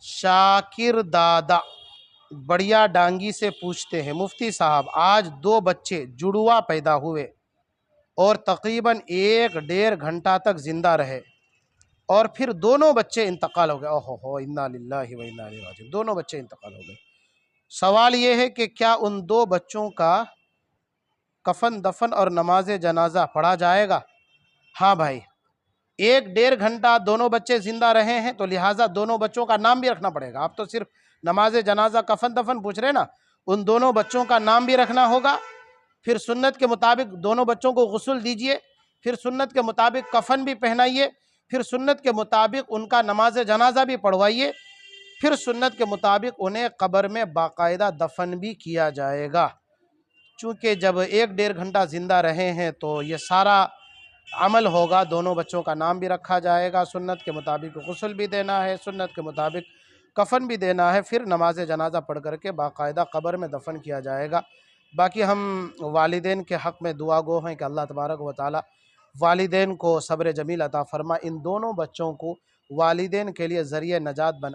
شاکر دادا بڑیا ڈانگی سے پوچھتے ہیں، مفتی صاحب آج 2 بچے جڑوا پیدا ہوئے اور تقریباً 1 گھنٹہ تک زندہ رہے اور پھر دونوں بچے انتقال ہو گئے۔ اوہ ہو، انا للہ و انا الیہ راجعون، دونوں بچے انتقال ہو گئے۔ سوال یہ ہے کہ کیا ان 2 بچوں کا کفن دفن اور نماز جنازہ پڑھا جائے گا؟ ہاں بھائی، 1 گھنٹہ دونوں بچے زندہ رہے ہیں تو لہٰذا دونوں بچوں کا نام بھی رکھنا پڑے گا۔ آپ تو صرف نماز جنازہ کفن دفن پوچھ رہے نا، ان دونوں بچوں کا نام بھی رکھنا ہوگا، پھر سنت کے مطابق دونوں بچوں کو غسل دیجئے، پھر سنت کے مطابق کفن بھی پہنائیے، پھر سنت کے مطابق ان کا نماز جنازہ بھی پڑھوائیے، پھر سنت کے مطابق انہیں قبر میں باقاعدہ دفن بھی کیا جائے گا۔ چونکہ جب 1 گھنٹہ زندہ رہے ہیں تو یہ سارا عمل ہوگا، دونوں بچوں کا نام بھی رکھا جائے گا، سنت کے مطابق غسل بھی دینا ہے، سنت کے مطابق کفن بھی دینا ہے، پھر نماز جنازہ پڑھ کر کے باقاعدہ قبر میں دفن کیا جائے گا۔ باقی ہم والدین کے حق میں دعا گو ہیں کہ اللہ تبارک و تعالی والدین کو صبر جمیل عطا فرما، ان دونوں بچوں کو والدین کے لیے ذریعہ نجات بنا۔